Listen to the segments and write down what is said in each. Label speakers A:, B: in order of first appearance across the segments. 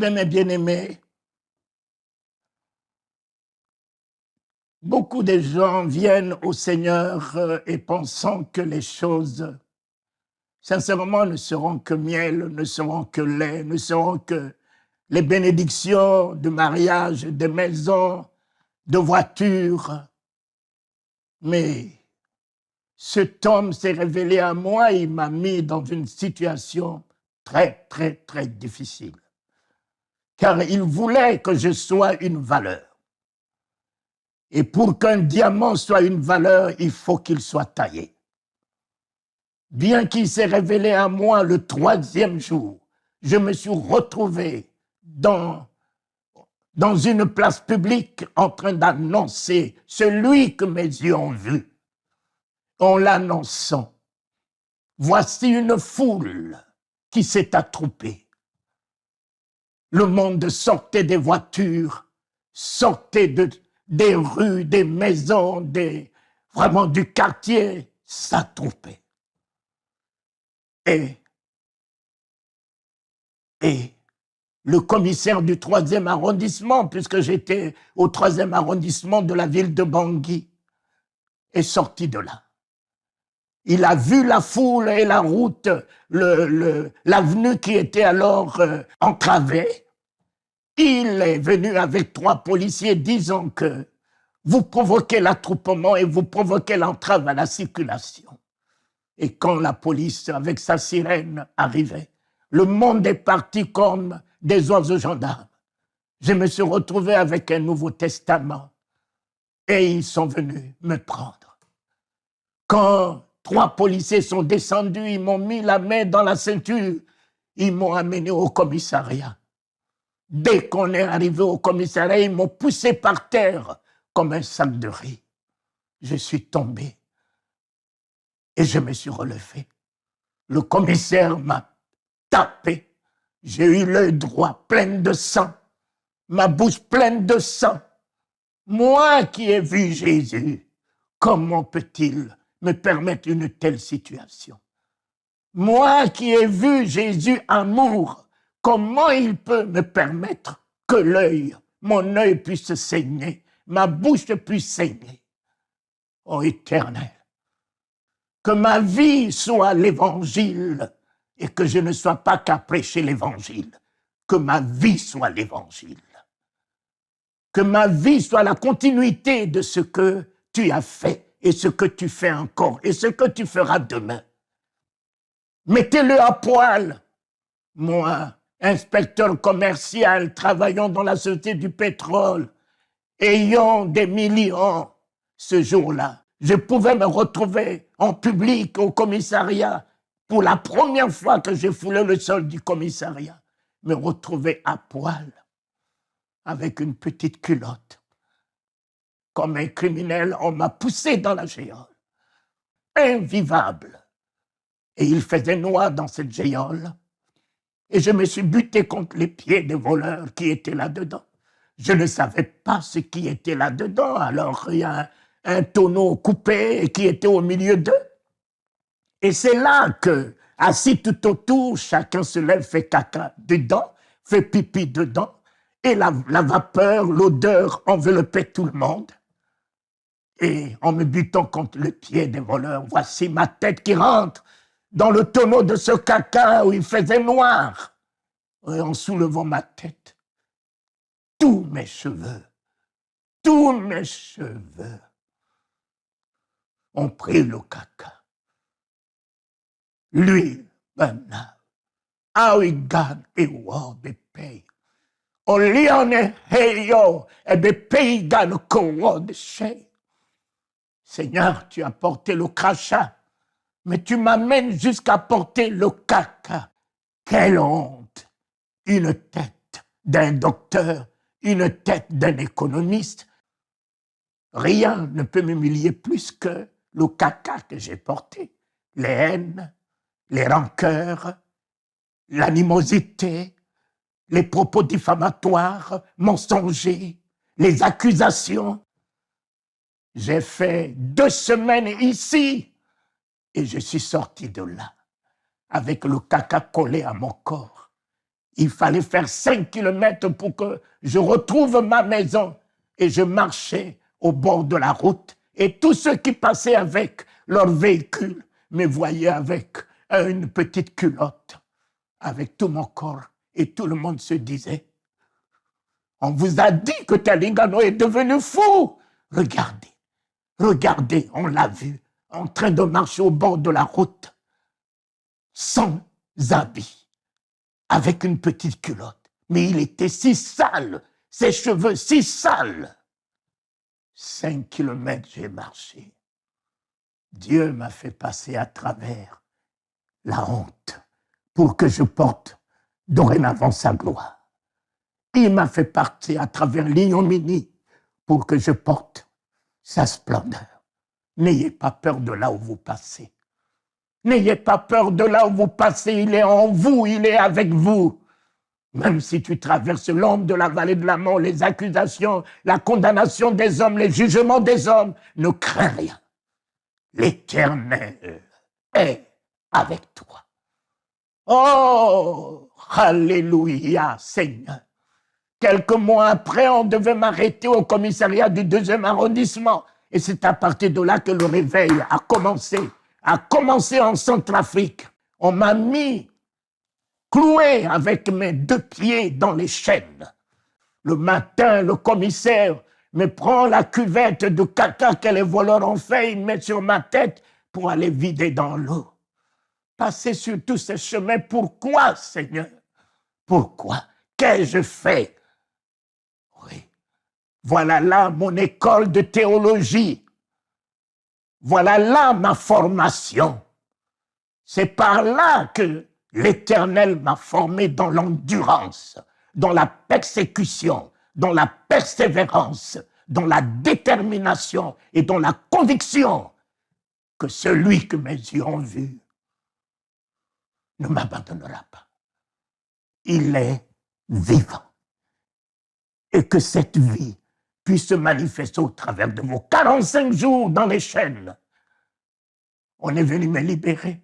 A: bien, mes bien-aimés, beaucoup de gens viennent au Seigneur et pensant que les choses, sincèrement, ne seront que miel, ne seront que lait, ne seront que les bénédictions de mariage, de maisons, de voitures. Mais cet homme s'est révélé à moi, il m'a mis dans une situation très, très, très difficile. Car il voulait que je sois une valeur. Et pour qu'un diamant soit une valeur, il faut qu'il soit taillé. Bien qu'il s'est révélé à moi le 3e jour, je me suis retrouvé dans une place publique en train d'annoncer celui que mes yeux ont vu. En l'annonçant, voici une foule qui s'est attroupée. Le monde sortait des voitures, sortait des rues, des maisons, vraiment du quartier, s'attroupait. Et le commissaire du 3e arrondissement, puisque j'étais au 3e arrondissement de la ville de Bangui, est sorti de là. Il a vu la foule et la route, l'avenue qui était alors entravée. Il est venu avec 3 policiers disant que vous provoquez l'attroupement et vous provoquez l'entrave à la circulation. Et quand la police, avec sa sirène, arrivait, le monde est parti comme des oiseaux gendarmes. Je me suis retrouvé avec un Nouveau Testament et ils sont venus me prendre. Quand 3 policiers sont descendus, ils m'ont mis la main dans la ceinture, ils m'ont amené au commissariat. Dès qu'on est arrivé au commissariat, ils m'ont poussé par terre comme un sac de riz. Je suis tombé et je me suis relevé. Le commissaire m'a tapé. J'ai eu l'œil droit plein de sang, ma bouche pleine de sang. Moi qui ai vu Jésus, comment peut-il me permettre une telle situation? Moi qui ai vu Jésus amour, comment il peut me permettre que mon œil puisse saigner, ma bouche puisse saigner? Ô Éternel, que ma vie soit l'évangile et que je ne sois pas qu'à prêcher l'évangile. Que ma vie soit l'évangile. Que ma vie soit la continuité de ce que tu as fait et ce que tu fais encore et ce que tu feras demain. Mettez-le à poil. Moi, inspecteur commercial, travaillant dans la société du pétrole, ayant des millions, ce jour-là, je pouvais me retrouver en public au commissariat pour la première fois que j'ai foulé le sol du commissariat, me retrouver à poil avec une petite culotte. Comme un criminel, on m'a poussé dans la géole. Invivable. Et il faisait noir dans cette géole. Et je me suis buté contre les pieds des voleurs qui étaient là-dedans. Je ne savais pas ce qui était là-dedans. Alors il y a un tonneau coupé qui était au milieu d'eux. Et c'est là que, assis tout autour, chacun se lève, fait caca dedans, fait pipi dedans. Et la vapeur, l'odeur enveloppait tout le monde. Et en me butant contre le pied des voleurs, voici ma tête qui rentre dans le tonneau de ce caca où il faisait noir. Et en soulevant ma tête, tous mes cheveux ont pris le caca. L'huile, maintenant, awigan et wow, be pay. Olione heyo, et be pay gan kowo de shey. Seigneur, tu as porté le crachat, mais tu m'amènes jusqu'à porter le caca. Quelle honte! Une tête d'un docteur, une tête d'un économiste. Rien ne peut m'humilier plus que le caca que j'ai porté. Les haines, les rancœurs, l'animosité, les propos diffamatoires, mensongers, les accusations. J'ai fait 2 semaines ici et je suis sorti de là avec le caca collé à mon corps. Il fallait faire 5 kilomètres pour que je retrouve ma maison. Et je marchais au bord de la route. Et tous ceux qui passaient avec leur véhicule me voyaient avec une petite culotte, avec tout mon corps. Et tout le monde se disait, on vous a dit que Talingano est devenu fou. Regardez, regardez, on l'a vu, en train de marcher au bord de la route, sans habits, avec une petite culotte. Mais il était si sale, ses cheveux si sales. 5 kilomètres j'ai marché. Dieu m'a fait passer à travers la honte pour que je porte dorénavant sa gloire. Il m'a fait passer à travers l'ignominie pour que je porte sa splendeur. N'ayez pas peur de là où vous passez. N'ayez pas peur de là où vous passez. Il est en vous, il est avec vous. Même si tu traverses l'ombre de la vallée de la mort, les accusations, la condamnation des hommes, les jugements des hommes, ne crains rien. L'Éternel est avec toi. Oh, alléluia, Seigneur. Quelques mois après, on devait m'arrêter au commissariat du 2e arrondissement. Et c'est à partir de là que le réveil a commencé en Centrafrique. On m'a mis cloué avec mes 2 pieds dans les chaînes. Le matin, le commissaire me prend la cuvette de caca que les voleurs ont fait, il met sur ma tête pour aller vider dans l'eau. Passer sur tous ces chemins, pourquoi, Seigneur? Pourquoi? Qu'ai-je fait? Oui. Voilà là mon école de théologie. Voilà là ma formation. C'est par là que l'Éternel m'a formé dans l'endurance, dans la persécution, dans la persévérance, dans la détermination et dans la conviction que celui que mes yeux ont vu ne m'abandonnera pas. Il est vivant. Et que cette vie puisse se manifester au travers de vos 45 jours dans les chaînes. On est venu me libérer.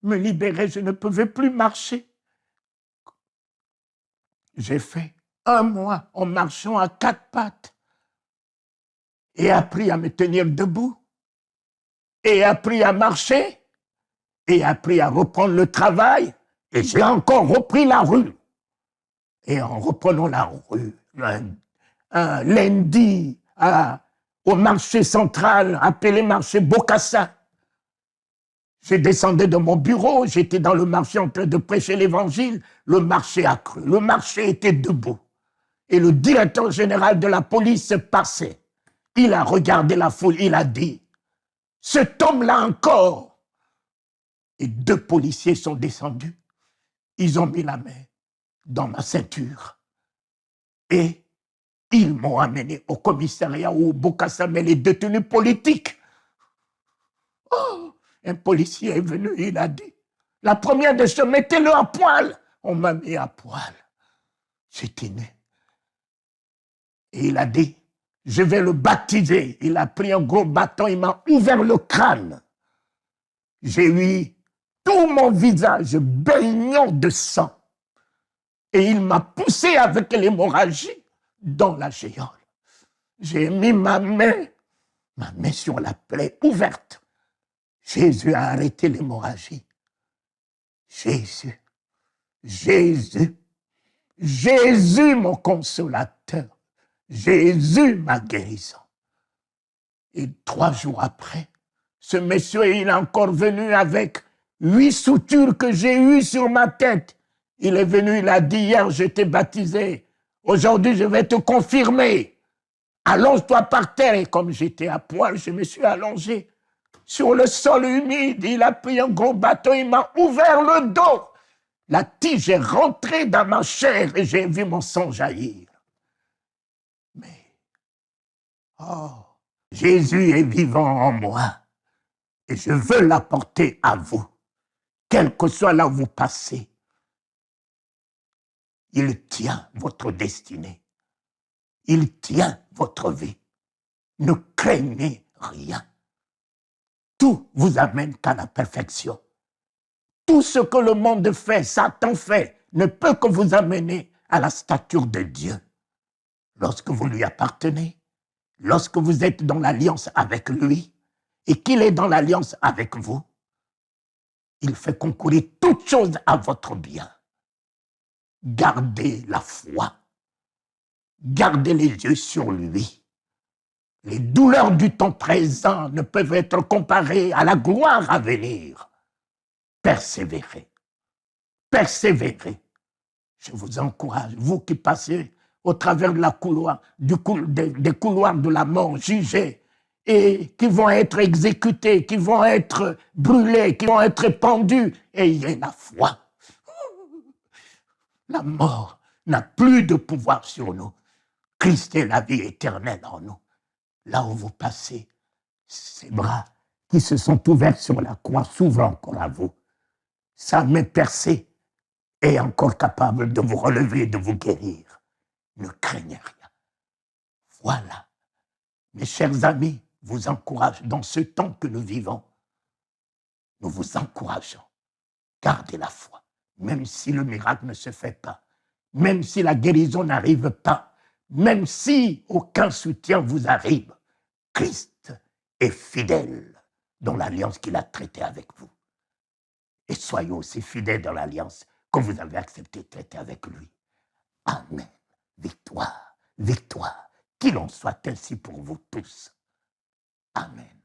A: Me libérer, je ne pouvais plus marcher. J'ai fait 1 mois en marchant à 4 pattes et appris à me tenir debout et appris à marcher et appris à reprendre le travail et j'ai encore repris la rue. Et en reprenant la rue, un lundi au marché central appelé marché Bokassa, je descendais de mon bureau, j'étais dans le marché en train de prêcher l'évangile, le marché a cru, le marché était debout. Et le directeur général de la police passait. Il a regardé la foule, il a dit, cet homme-là encore. Et 2 policiers sont descendus, ils ont mis la main dans ma ceinture. Et ils m'ont amené au commissariat où Bokassa met les détenus politiques. Oh, un policier est venu, il a dit, la première des choses, mettez-le à poil. On m'a mis à poil. J'étais nu. Et il a dit, je vais le baptiser. Il a pris un gros bâton, il m'a ouvert le crâne. J'ai eu tout mon visage baignant de sang. Et il m'a poussé avec l'hémorragie dans la géole. J'ai mis ma main sur la plaie ouverte. Jésus a arrêté l'hémorragie. Jésus, Jésus, Jésus mon consolateur, Jésus ma guérison. Et 3 jours après, ce monsieur, il est encore venu avec 8 soutures que j'ai eues sur ma tête. Il est venu, il a dit, hier je t'ai baptisé, aujourd'hui je vais te confirmer. Allonge-toi par terre. Et comme j'étais à poil, je me suis allongé sur le sol humide. Il a pris un gros bâton, il m'a ouvert le dos. La tige est rentrée dans ma chair et j'ai vu mon sang jaillir. Mais, oh, Jésus est vivant en moi et je veux l'apporter à vous, quel que soit là où vous passez. Il tient votre destinée. Il tient votre vie. Ne craignez rien. Tout vous amène qu'à la perfection. Tout ce que le monde fait, Satan fait, ne peut que vous amener à la stature de Dieu. Lorsque vous lui appartenez, lorsque vous êtes dans l'alliance avec lui et qu'il est dans l'alliance avec vous, il fait concourir toutes choses à votre bien. Gardez la foi. Gardez les yeux sur lui. Les douleurs du temps présent ne peuvent être comparées à la gloire à venir. Persévérez. Persévérez. Je vous encourage, vous qui passez au travers de la couloir, des couloirs de la mort, jugés, et qui vont être exécutés, qui vont être brûlés, qui vont être pendus, ayez la foi. La mort n'a plus de pouvoir sur nous. Christ est la vie éternelle en nous. Là où vous passez, ses bras qui se sont ouverts sur la croix s'ouvrent encore à vous. Sa main percée est encore capable de vous relever et de vous guérir. Ne craignez rien. Voilà, mes chers amis, vous encourage dans ce temps que nous vivons. Nous vous encourageons. Gardez la foi, même si le miracle ne se fait pas, même si la guérison n'arrive pas, même si aucun soutien vous arrive. Christ est fidèle dans l'alliance qu'il a traitée avec vous. Et soyez aussi fidèles dans l'alliance que vous avez accepté de traiter avec lui. Amen. Victoire, victoire. Qu'il en soit ainsi pour vous tous. Amen.